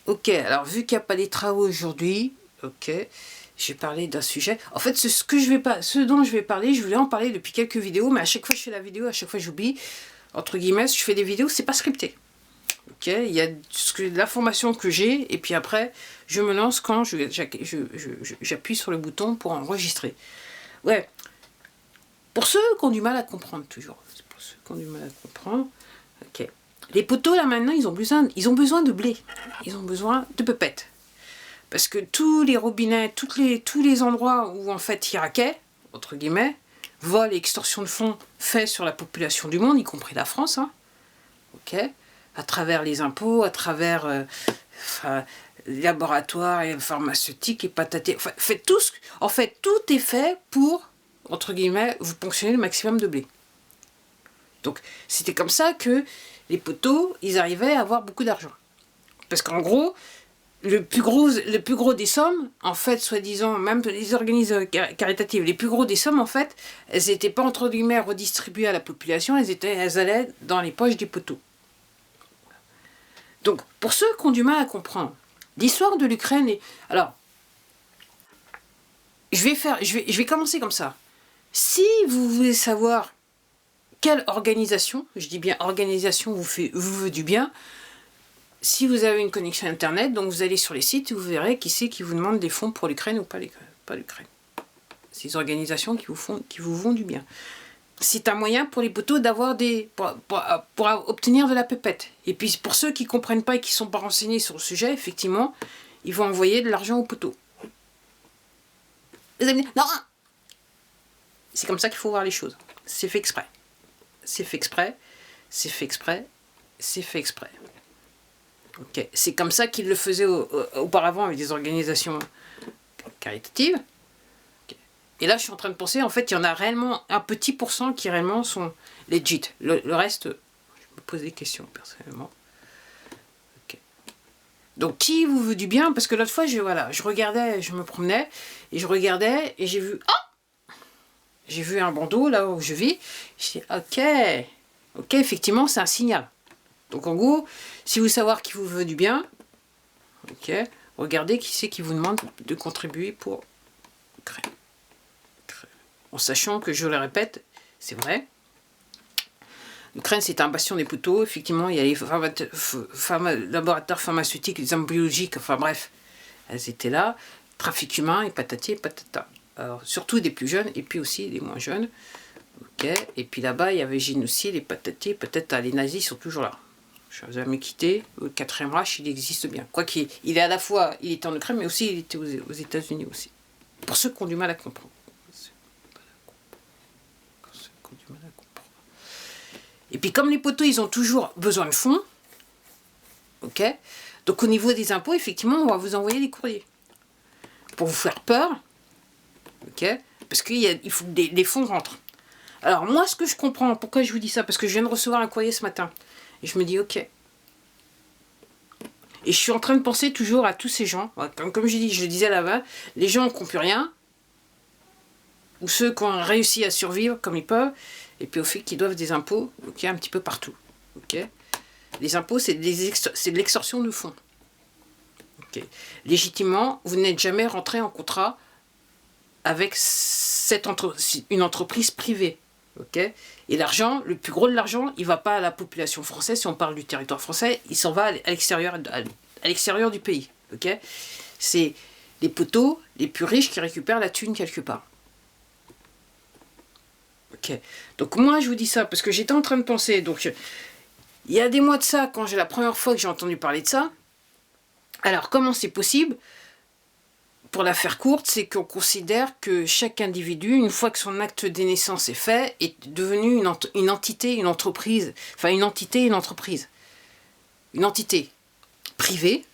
Ok, alors vu qu'il n'y a pas les travaux aujourd'hui, ok, je vais parler d'un sujet. En fait, ce dont je vais parler, je voulais en parler depuis quelques vidéos, mais à chaque fois je fais la vidéo, à chaque fois j'oublie. Entre guillemets, je fais des vidéos, c'est pas scripté. Ok, il y a l'information que j'ai, et puis après, je me lance quand j'appuie sur le bouton pour enregistrer. Ouais, pour ceux qui ont du mal à comprendre, toujours. Pour ceux qui ont du mal à comprendre, ok. Les poteaux, là, maintenant, ils ont besoin de blé. Ils ont besoin de pepettes. Parce que tous les robinets, tous les endroits où, en fait, ils raquaient, entre guillemets, vol et extorsion de fonds faits sur la population du monde, y compris la France, hein, ok, à travers les impôts, à travers les laboratoires et pharmaceutiques et patatés. Enfin, en fait, tout est fait pour, entre guillemets, vous ponctionner le maximum de blé. Donc, c'était comme ça que les poteaux, ils arrivaient à avoir beaucoup d'argent. Parce qu'en gros, le plus gros des sommes, en fait, soi-disant, même les organismes caritatifs, les plus gros des sommes, en fait, elles n'étaient pas entre guillemets redistribuées à la population, elles allaient dans les poches des poteaux. Donc, pour ceux qui ont du mal à comprendre, l'histoire de l'Ukraine est... Alors, je vais commencer comme ça. Si vous voulez savoir quelle organisation, je dis bien organisation, vous veut du bien, si vous avez une connexion internet, donc vous allez sur les sites et vous verrez qui c'est qui vous demande des fonds pour l'Ukraine ou pas l'Ukraine. Ces organisations qui vous font du bien. C'est un moyen pour les poteaux d'avoir pour obtenir de la pépette. Et puis pour ceux qui ne comprennent pas et qui ne sont pas renseignés sur le sujet, effectivement, ils vont envoyer de l'argent aux poteaux. Les amis, non. C'est comme ça qu'il faut voir les choses. C'est fait exprès. C'est fait exprès. C'est fait exprès. C'est fait exprès. Okay. C'est comme ça qu'ils le faisaient auparavant avec des organisations caritatives. Okay. Et là, je suis en train de penser, en fait, il y en a réellement un petit pourcent qui réellement sont legit. Le reste, je me pose des questions personnellement. Okay. Donc, qui vous veut du bien? Parce que l'autre fois, je regardais, je me promenais, et je regardais, et j'ai vu... Oh, j'ai vu un bandeau, là où je vis. Je dis, ok, effectivement, c'est un signal. Donc en gros, si vous savez qui vous veut du bien, ok, regardez qui c'est qui vous demande de contribuer pour l'Ukraine. En sachant que, je le répète, c'est vrai, l'Ukraine c'est un bastion des poteaux, effectivement, il y a les laboratoires pharmaceutiques, les armes biologiques, enfin bref, elles étaient là, trafic humain et patati et patata. Alors, surtout des plus jeunes et puis aussi des moins jeunes. Ok, et puis là-bas, il y avait génocide, les patati, patata, les nazis sont toujours là. Je vous ai quitté, le 4e Reich, il existe bien. Quoi qu'il est à la fois, il était en Ukraine, mais aussi il était aux États-Unis aussi. Pour ceux qui ont du mal à comprendre. Et puis comme les poteaux, ils ont toujours besoin de fonds, ok, donc au niveau des impôts, effectivement, on va vous envoyer des courriers. Pour vous faire peur, ok, parce qu'il faut que les fonds rentrent. Alors moi, ce que je comprends, pourquoi je vous dis ça, parce que je viens de recevoir un courrier ce matin. Et je me dis, ok. Et je suis en train de penser toujours à tous ces gens, comme je le disais là-bas, les gens qui n'ont plus rien, ou ceux qui ont réussi à survivre comme ils peuvent, et puis au fait qu'ils doivent des impôts, ok, un petit peu partout. Ok. Les impôts, c'est de l'extorsion de fonds. Okay. Légitimement, vous n'êtes jamais rentré en contrat avec une entreprise privée. Okay. Et l'argent, le plus gros de l'argent, il ne va pas à la population française, si on parle du territoire français, il s'en va à l'extérieur du pays. Okay. C'est les poteaux les plus riches qui récupèrent la thune quelque part. Okay. Donc moi je vous dis ça parce que j'étais en train de penser, donc il y a des mois de ça, quand j'ai la première fois que j'ai entendu parler de ça, alors comment c'est possible? Pour la faire courte, c'est qu'on considère que chaque individu, une fois que son acte de naissance est fait, est devenu une entité, une entreprise. Enfin, une entité, une entreprise. Une entité privée.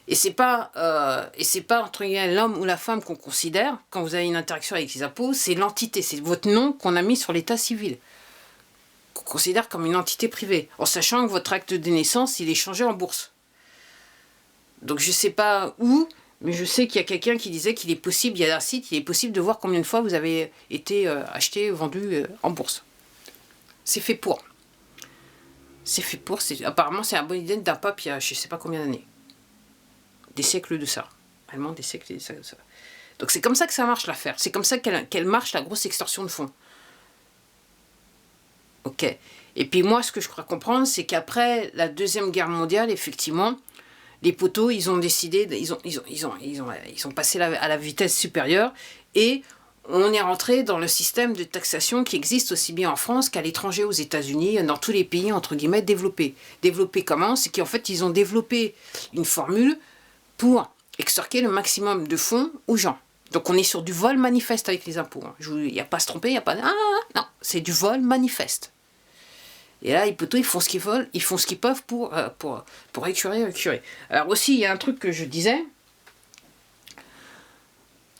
Et c'est pas entre guillemets l'homme ou la femme qu'on considère quand vous avez une interaction avec les impôts, c'est l'entité, c'est votre nom qu'on a mis sur l'état civil. Qu'on considère comme une entité privée, en sachant que votre acte de naissance, il est changé en bourse. Donc je sais pas où, mais je sais qu'il y a quelqu'un qui disait qu'il est possible, il y a un site, il est possible de voir combien de fois vous avez été acheté, vendu en bourse. C'est fait pour. C'est fait pour, apparemment c'est un bon idée d'un pape il y a je sais pas combien d'années. des siècles de ça. Réellement des siècles et des siècles de ça. Donc c'est comme ça que ça marche l'affaire. C'est comme ça qu'elle marche, la grosse extorsion de fonds. Ok. Et puis moi, ce que je crois comprendre, c'est qu'après la Deuxième Guerre mondiale, effectivement, les poteaux, ils ont décidé, ils ont passé à la vitesse supérieure et on est rentré dans le système de taxation qui existe aussi bien en France qu'à l'étranger, aux États-Unis, dans tous les pays, entre guillemets, développés. Développés comment? C'est qu'en fait, ils ont développé une formule pour extorquer le maximum de fonds aux gens. Donc on est sur du vol manifeste avec les impôts. Il n'y a pas à se tromper, il n'y a pas... Ah, non, c'est du vol manifeste. Et là, les poteaux, ils font ce qu'ils veulent, ils font ce qu'ils peuvent pour récurer. Alors aussi, il y a un truc que je disais.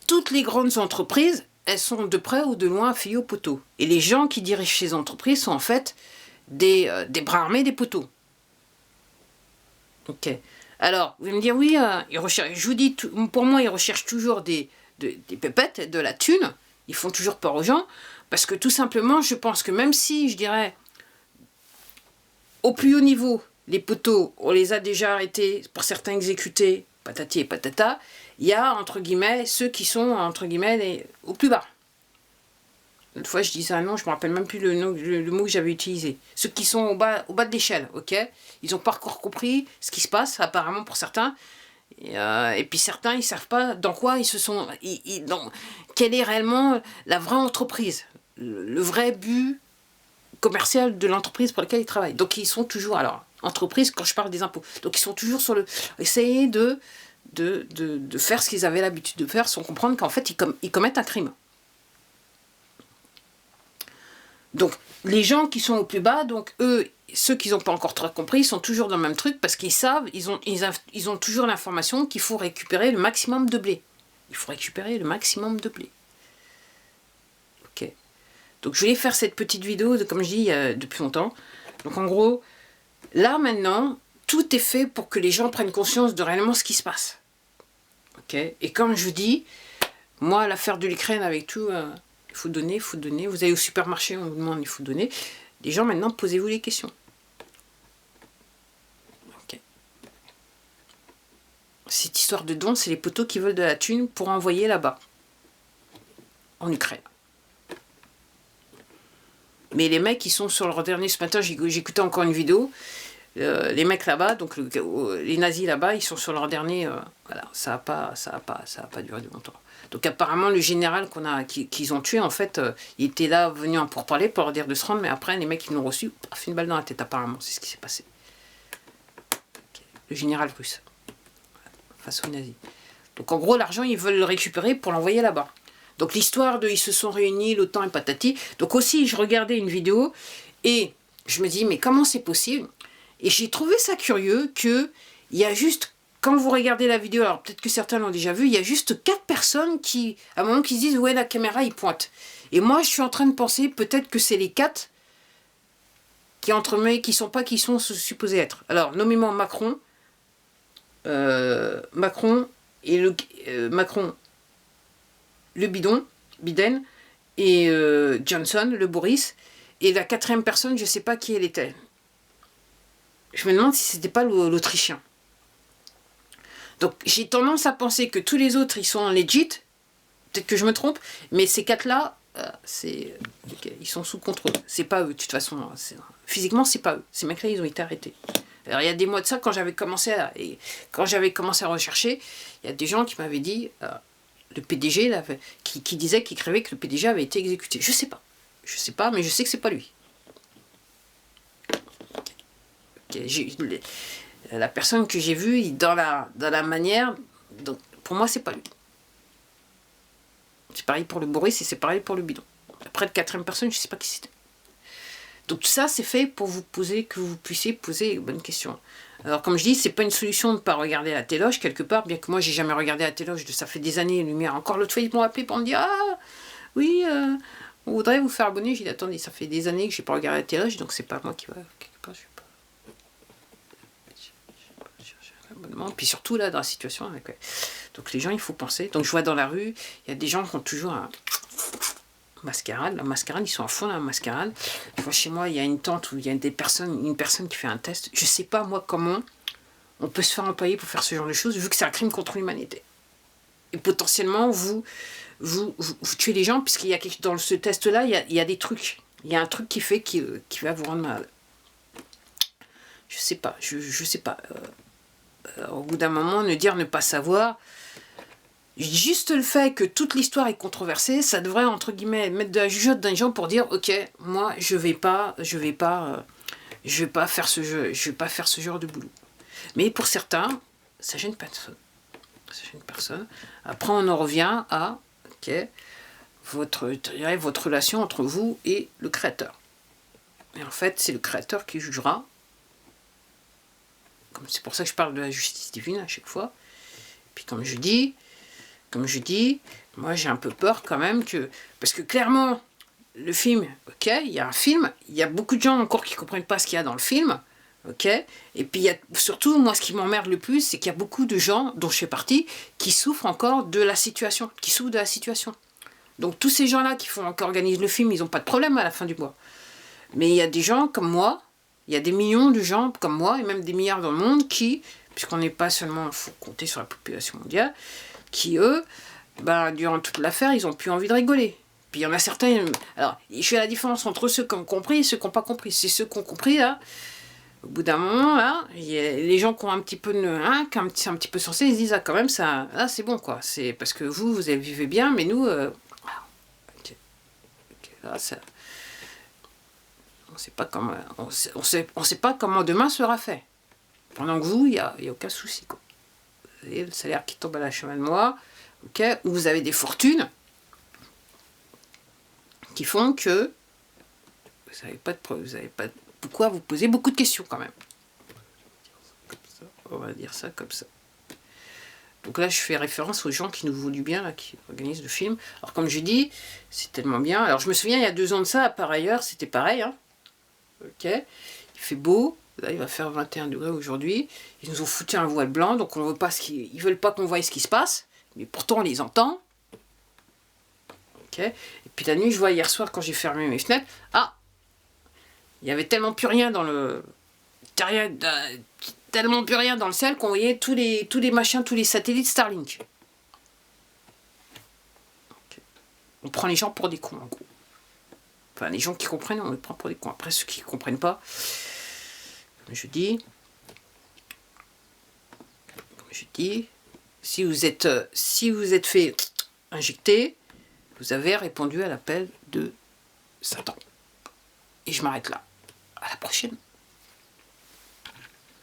Toutes les grandes entreprises, elles sont de près ou de loin affiliées aux poteaux. Et les gens qui dirigent ces entreprises sont en fait des bras armés des poteaux. Ok. Alors, vous allez me dire, oui, je vous dis, pour moi, ils recherchent toujours des pépettes, de la thune. Ils font toujours peur aux gens. Parce que tout simplement, je pense que même si, je dirais, au plus haut niveau, les poteaux, on les a déjà arrêtés, pour certains exécutés, patati et patata, il y a, entre guillemets, ceux qui sont, entre guillemets, au plus bas. Une fois, je disais un nom, je ne me rappelle même plus le mot que j'avais utilisé. Ceux qui sont au bas de l'échelle, ok? Ils n'ont pas encore compris ce qui se passe, apparemment, pour certains. Et puis certains, ils ne savent pas dans quoi ils se sont... quelle est réellement la vraie entreprise, le vrai but commercial de l'entreprise pour laquelle ils travaillent. Donc ils sont toujours, alors, entreprise quand je parle des impôts, donc ils sont toujours sur le... essayer de faire ce qu'ils avaient l'habitude de faire sans comprendre qu'en fait ils commettent un crime. Donc les gens qui sont au plus bas, donc eux, ceux qui n'ont pas encore trop compris, ils sont toujours dans le même truc parce qu'ils savent, ils ont toujours l'information qu'il faut récupérer le maximum de blé. Il faut récupérer le maximum de blé. Ok. Donc je voulais faire cette petite vidéo, comme je dis, depuis longtemps. Donc en gros, là maintenant, tout est fait pour que les gens prennent conscience de réellement ce qui se passe. Ok. Et comme je dis, moi l'affaire de l'Ukraine avec tout, il faut donner. Vous allez au supermarché, on vous demande, il faut donner. Les gens maintenant, posez-vous les questions. Ok. Cette histoire de don, c'est les poteaux qui veulent de la thune pour envoyer là-bas, en Ukraine. Mais les mecs, ils sont sur leur dernier... Ce matin, j'écoutais encore une vidéo. Les mecs là-bas, donc les nazis là-bas, ils sont sur leur dernier... voilà, ça a pas duré de longtemps. Donc apparemment, le général qu'ils ont tué, en fait, il était là, venu en pourparler pour leur dire de se rendre, mais après, les mecs, ils l'ont reçu, paf, une balle dans la tête, apparemment. C'est ce qui s'est passé. Okay. Le général russe. Face aux nazis. Donc en gros, l'argent, ils veulent le récupérer pour l'envoyer là-bas. Donc l'histoire de ils se sont réunis, l'OTAN et patati. Donc aussi, je regardais une vidéo et je me dis, mais comment c'est possible? Et j'ai trouvé ça curieux qu'il y a juste, quand vous regardez la vidéo, alors peut-être que certains l'ont déjà vu, il y a juste 4 personnes qui, à un moment, qui se disent, ouais, la caméra, il pointe. Et moi, je suis en train de penser, peut-être que c'est les 4 qui qui sont supposés être. Alors, nommément Macron, Macron, le Biden, et Johnson, le Boris, et la 4e personne, je ne sais pas qui elle était. Je me demande si c'était pas l'Autrichien. Donc j'ai tendance à penser que tous les autres, ils sont legit, peut-être que je me trompe, mais ces 4-là, okay, ils sont sous contrôle. C'est pas eux, de toute façon. Physiquement, c'est pas eux. Ces mecs-là, ils ont été arrêtés. Alors il y a des mois de ça, quand j'avais commencé à rechercher, il y a des gens qui m'avaient dit... le PDG, là, qui disait, qui écrivait que le PDG avait été exécuté. Je sais pas, mais je sais que c'est pas lui. Okay. La personne que j'ai vue, dans la manière, donc, pour moi, c'est pas lui. C'est pareil pour le Boris et c'est pareil pour le Bidon. Après, la 4e personne, je sais pas qui c'était. Donc tout ça, c'est fait pour que vous puissiez poser une bonne question. Alors comme je dis, c'est pas une solution de ne pas regarder la téloge quelque part, bien que moi j'ai jamais regardé la téloge, ça fait des années, Lumière. Encore l'autre fois, ils m'ont appelé pour me dire, ah oui, on voudrait vous faire abonner. J'ai dit, attendez, ça fait des années que j'ai pas regardé la téloge, donc c'est pas moi qui va, quelque part, je sais pas. Puis surtout là, dans la situation avec... Donc les gens, il faut penser. Donc je vois dans la rue, il y a des gens qui ont toujours un... mascarade, la mascarade, ils sont à fond dans la mascarade. Moi, chez moi, il y a une tente où il y a une personne qui fait un test. Je sais pas moi comment on peut se faire employer pour faire ce genre de choses, vu que c'est un crime contre l'humanité. Et potentiellement, vous tuez les gens, puisqu'il y a dans ce test-là, il y a des trucs. Il y a un truc qui fait qui va vous rendre malade. Je sais pas, je sais pas. Au bout d'un moment, ne pas savoir. Juste le fait que toute l'histoire est controversée, ça devrait, entre guillemets, mettre de la jugeote dans les gens pour dire, ok, moi, je vais pas faire ce jeu, je vais pas faire ce genre de boulot. Mais pour certains, ça gêne personne. Ça gêne personne. Après, on en revient à, ok, votre relation entre vous et le créateur. Et en fait, c'est le créateur qui jugera. C'est pour ça que je parle de la justice divine à chaque fois. Puis comme je dis, moi j'ai un peu peur quand même que... Parce que clairement, le film, ok, il y a un film, il y a beaucoup de gens encore qui ne comprennent pas ce qu'il y a dans le film, ok. Et puis il y a surtout, moi ce qui m'emmerde le plus, c'est qu'il y a beaucoup de gens, dont je fais partie, qui souffrent encore de la situation, Donc tous ces gens-là qui organisent le film, ils n'ont pas de problème à la fin du mois. Mais il y a des gens comme moi, il y a des millions de gens comme moi, et même des milliards dans le monde qui, puisqu'on n'est pas seulement, il faut compter sur la population mondiale, qui eux, durant toute l'affaire, ils n'ont plus envie de rigoler. Puis il y en a certains... Alors, je fais la différence entre ceux qui ont compris et ceux qui n'ont pas compris. C'est ceux qui ont compris, là, au bout d'un moment, là, il y a les gens qui ont un petit peu qui sont un petit peu sensés, ils se disent, ah, quand même, ça, là, c'est bon, quoi. C'est parce que vous vivez bien, mais nous... ok, là, ça... On sait pas comment demain sera fait. Pendant que vous, il n'y a aucun souci, quoi. Vous avez le salaire qui tombe à la chemin de moi, ok, où vous avez des fortunes qui font que vous n'avez pas de pourquoi vous posez beaucoup de questions quand même. On va dire ça comme ça. Donc là, je fais référence aux gens qui nous voient du bien, là, qui organisent le film. Alors comme je dis, c'est tellement bien. Alors je me souviens, il y a 2 ans de ça, par ailleurs, c'était pareil. Hein. Ok, il fait beau. Là, il va faire 21 degrés aujourd'hui. Ils nous ont foutu un voile blanc, donc on veut pas ils veulent pas qu'on voie ce qui se passe, mais pourtant on les entend. Ok. Et puis la nuit, je vois hier soir quand j'ai fermé mes fenêtres, il y avait tellement plus rien dans le ciel qu'on voyait tous les machins, tous les satellites Starlink. Okay. On prend les gens pour des cons en gros. Enfin, les gens qui comprennent, on les prend pour des cons. Après, ceux qui ne comprennent pas, comme je dis, si vous êtes fait injecter, vous avez répondu à l'appel de Satan. Et je m'arrête là. À la prochaine.